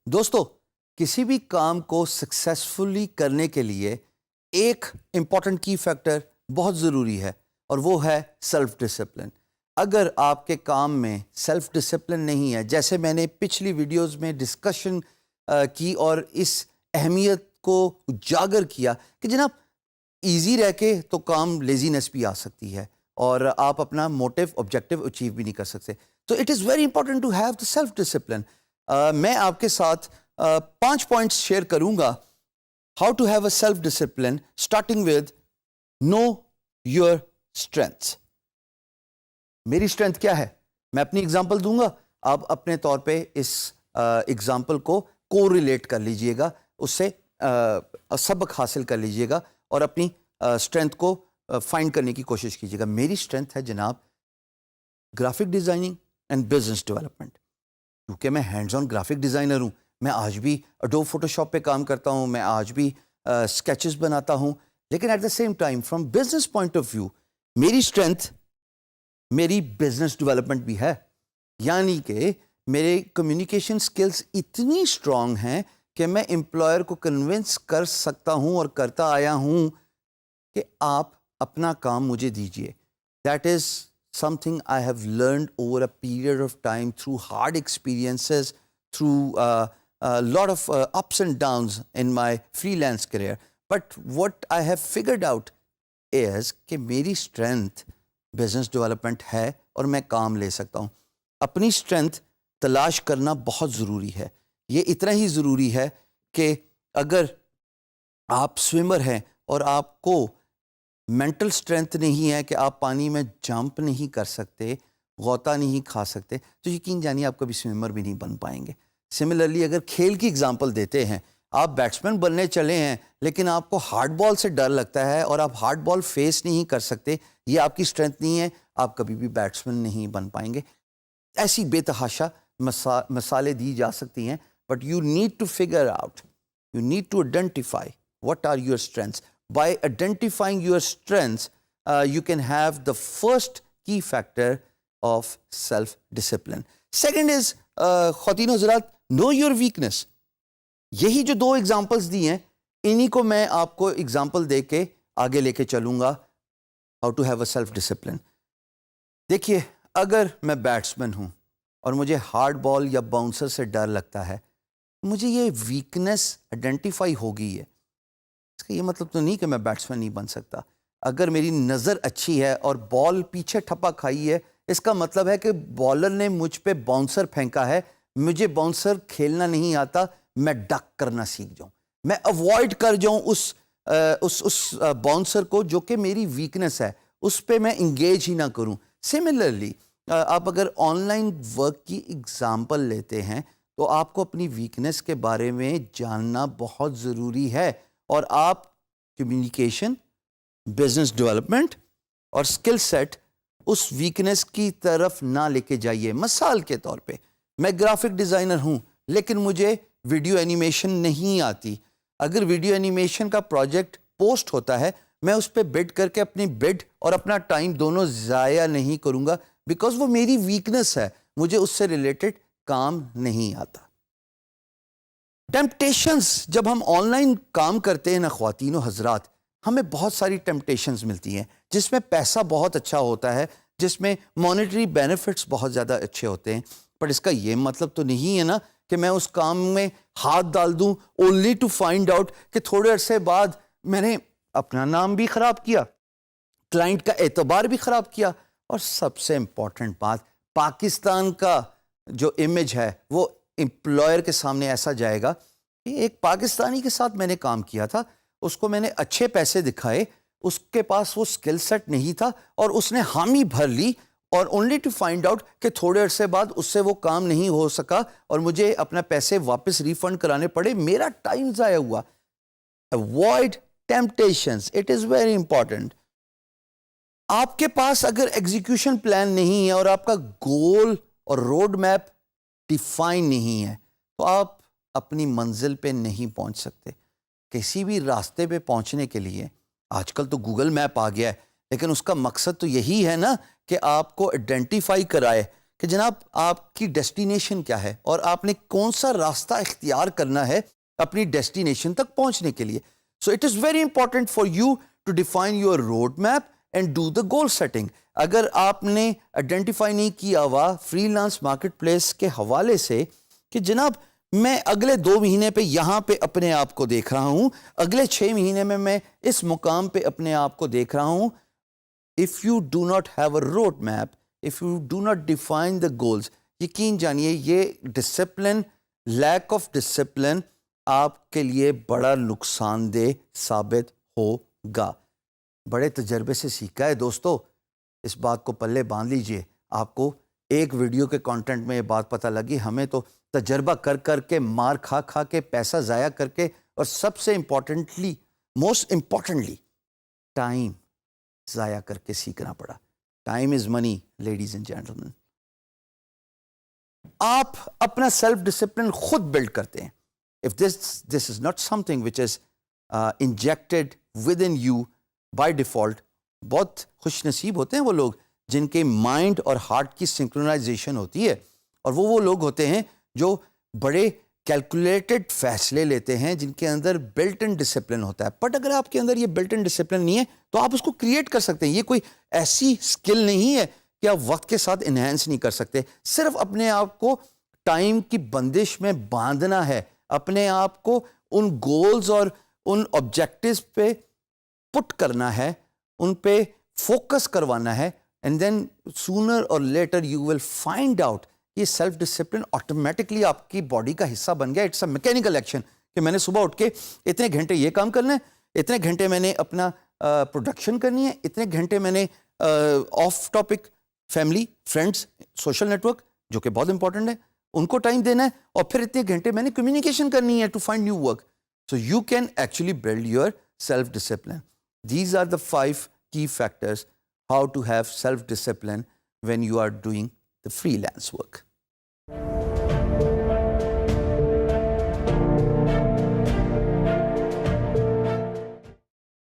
دوستو، کسی بھی کام کو سکسیسفلی کرنے کے لیے ایک امپورٹنٹ کی فیکٹر بہت ضروری ہے، اور وہ ہے سیلف ڈسپلن۔ اگر آپ کے کام میں سیلف ڈسپلن نہیں ہے، جیسے میں نے پچھلی ویڈیوز میں ڈسکشن کی اور اس اہمیت کو اجاگر کیا کہ جناب ایزی رہ کے تو کام لیزینس بھی آ سکتی ہے اور آپ اپنا موٹیو آبجیکٹیو اچیو بھی نہیں کر سکتے، تو it is very important to have the self discipline. میں آپ کے ساتھ 5 پوائنٹس شیئر کروں گا how to have a self discipline, starting with know your strengths. میری اسٹرینتھ کیا ہے؟ میں اپنی اگزامپل دوں گا، آپ اپنے طور پہ اس اگزامپل کو کو ریلیٹ کر لیجئے گا، اس سے سبق حاصل کر لیجئے گا اور اپنی اسٹرینتھ کو فائنڈ کرنے کی کوشش کیجیے گا۔ میری اسٹرینتھ ہے جناب graphic designing and business development, کیونکہ میں ہینڈز آن گرافک ڈیزائنر ہوں۔ میں آج بھی اڈوب فوٹوشاپ پہ کام کرتا ہوں، میں آج بھی اسکیچز بناتا ہوں، لیکن at the same time from business point of view میری اسٹرینتھ میری بزنس ڈیولپمنٹ بھی ہے، یعنی کہ میرے کمیونیکیشن سکلز اتنی اسٹرانگ ہیں کہ میں امپلائر کو کنونس کر سکتا ہوں اور کرتا آیا ہوں کہ آپ اپنا کام مجھے دیجئے۔ That is something I have learned over a period of time through hard experiences, through a lot of ups and downs in my freelance career. But what I have figured out is کہ میری strength business development ہے اور میں کام لے سکتا ہوں۔ اپنی strength تلاش کرنا بہت ضروری ہے۔ یہ اتنا ہی ضروری ہے کہ اگر آپ سوئمر ہیں اور آپ کو مینٹل اسٹرینتھ نہیں ہے کہ آپ پانی میں جمپ نہیں کر سکتے، غوطہ نہیں کھا سکتے، تو یقین جانیے آپ کبھی سوئمر بھی نہیں بن پائیں گے۔ سملرلی اگر کھیل کی اگزامپل دیتے ہیں، آپ بیٹسمین بننے چلے ہیں لیکن آپ کو ہارڈ بال سے ڈر لگتا ہے اور آپ ہارڈ بال فیس نہیں کر سکتے، یہ آپ کی اسٹرینتھ نہیں ہے، آپ کبھی بھی بیٹسمین نہیں بن پائیں گے۔ ایسی بے تحاشا مثالیں دی جا سکتی ہیں، but you need to figure out, you need to identify what are your strengths. By identifying your strengths, you can have the first key factor of self-discipline. Second is, خواتین و حضرات, know your weakness. یہی جو 2 examples دی ہیں، انہی کو میں آپ کو example دے کے آگے لے کے چلوں گا how to have a self-discipline. دیکھیے، اگر میں بیٹسمین ہوں اور مجھے ہارڈ بال یا باؤنسر سے ڈر لگتا ہے، مجھے یہ ویکنس آئیڈینٹیفائی ہو گئی ہے، اس کا یہ مطلب تو نہیں کہ میں بیٹسمین نہیں بن سکتا۔ اگر میری نظر اچھی ہے اور بال پیچھے ٹھپا کھائی ہے، اس کا مطلب ہے کہ بالر نے مجھ پہ باؤنسر پھینکا ہے، مجھے باؤنسر کھیلنا نہیں آتا، میں ڈک کرنا سیکھ جاؤں، میں اوائڈ کر جاؤں اس باؤنسر کو جو کہ میری ویکنس ہے، اس پہ میں انگیج ہی نہ کروں۔ سملرلی آپ اگر آن لائن ورک کی اگزامپل لیتے ہیں تو آپ کو اپنی ویکنس کے بارے میں جاننا بہت ضروری ہے، اور آپ کمیونیکیشن، بزنس ڈیولپمنٹ اور اسکل سیٹ اس ویکنس کی طرف نہ لے کے جائیے۔ مثال کے طور پہ میں گرافک ڈیزائنر ہوں لیکن مجھے ویڈیو اینیمیشن نہیں آتی۔ اگر ویڈیو اینیمیشن کا پروجیکٹ پوسٹ ہوتا ہے، میں اس پہ بڈ کر کے اپنی بڈ اور اپنا ٹائم دونوں ضائع نہیں کروں گا، بیکاز وہ میری ویکنس ہے، مجھے اس سے ریلیٹڈ کام نہیں آتا۔ ٹیمپٹیشنز، جب ہم آن لائن کام کرتے ہیں نا خواتین و حضرات، ہمیں بہت ساری ٹیمپٹیشنز ملتی ہیں جس میں پیسہ بہت اچھا ہوتا ہے، جس میں مانیٹری بینیفٹس بہت زیادہ اچھے ہوتے ہیں، پر اس کا یہ مطلب تو نہیں ہے نا کہ میں اس کام میں ہاتھ ڈال دوں اونلی ٹو فائنڈ آؤٹ کہ تھوڑے عرصے بعد میں نے اپنا نام بھی خراب کیا، کلائنٹ کا اعتبار بھی خراب کیا، اور سب سے امپورٹنٹ بات، پاکستان کا جو امیج ہے وہ امپلائر کے سامنے ایسا جائے گا کہ ایک پاکستانی کے ساتھ میں نے کام کیا تھا، اس کو میں نے اچھے پیسے دکھائے، اس کے پاس وہ سکل سیٹ نہیں تھا اور اس نے حامی بھر لی، اور اونلی ٹو فائنڈ آؤٹ کہ تھوڑے عرصے بعد اس سے وہ کام نہیں ہو سکا اور مجھے اپنا پیسے واپس ریفنڈ کرانے پڑے، میرا ٹائم ضائع ہوا۔ Avoid temptations, it is very important. آپ کے پاس اگر ایگزیکیوشن پلان نہیں ہے اور آپ کا گول اور روڈ میپ ڈیفائن نہیں ہے تو آپ اپنی منزل پہ نہیں پہنچ سکتے۔ کسی بھی راستے پہ پہنچنے کے لیے آج کل تو گوگل میپ آ گیا ہے، لیکن اس کا مقصد تو یہی ہے نا کہ آپ کو آئیڈینٹیفائی کرائے کہ جناب آپ کی ڈیسٹینیشن کیا ہے اور آپ نے کون سا راستہ اختیار کرنا ہے اپنی ڈیسٹینیشن تک پہنچنے کے لیے. So it is very important for you to define your road map and do the goal setting. اگر آپ نے آئیڈینٹیفائی نہیں کیا ہوا فری لانس مارکیٹ پلیس کے حوالے سے کہ جناب میں اگلے 2 مہینے پہ یہاں پہ اپنے آپ کو دیکھ رہا ہوں، اگلے 6 مہینے میں اس مقام پہ اپنے آپ کو دیکھ رہا ہوں. If you do not have a road map, if you do not define the goals, یقین جانیے یہ ڈسپلن، لیک آف ڈسپلن آپ کے لیے بڑا نقصان دہ ثابت ہوگا. بڑے تجربے سے سیکھا ہے دوستو، اس بات کو پلے باندھ لیجئے. آپ کو ایک ویڈیو کے کانٹینٹ میں یہ بات پتہ لگی، ہمیں تو تجربہ کر کے، مار کھا کے، پیسہ ضائع کر کے، اور سب سے امپورٹنٹلی، موسٹ امپورٹنٹلی ٹائم ضائع کر کے سیکھنا پڑا. Time is money ladies and gentlemen. آپ اپنا سیلف ڈسپلن خود بلڈ کرتے ہیں. If this is not something which is injected within you by default. بہت خوش نصیب ہوتے ہیں وہ لوگ جن کے مائنڈ اور ہارٹ کی سنکرونائزیشن ہوتی ہے، اور وہ لوگ ہوتے ہیں جو بڑے کیلکولیٹڈ فیصلے لیتے ہیں، جن کے اندر بلٹ ان ڈسپلن ہوتا ہے. بٹ اگر آپ کے اندر یہ بلٹ ان ڈسپلن نہیں ہے تو آپ اس کو کریٹ کر سکتے ہیں. یہ کوئی ایسی سکل نہیں ہے کہ آپ وقت کے ساتھ انہینس نہیں کر سکتے. صرف اپنے آپ کو ٹائم کی بندش میں باندھنا ہے، اپنے آپ کو ان گولز اور ان آبجیکٹیوز پہ پٹ کرنا ہے، ان پہ فوکس کروانا ہے. And then sooner or later you will find out یہ سیلف ڈسپلن آٹومیٹکلی آپ کی باڈی کا حصہ بن گیا. اٹس اے میکینیکل ایکشن کہ میں نے صبح اٹھ کے اتنے گھنٹے یہ کام کرنا ہے، اتنے گھنٹے میں نے اپنا پروڈکشن کرنی ہے، اتنے گھنٹے میں نے of topic family, friends, social network جو کہ بہت امپورٹنٹ ہے ان کو ٹائم دینا ہے، اور پھر اتنے گھنٹے میں نے کمیونیکیشن کرنی ہے to find new work. So you can actually build your self discipline. These are the 5 key factors how to have self discipline when you are doing the freelance work.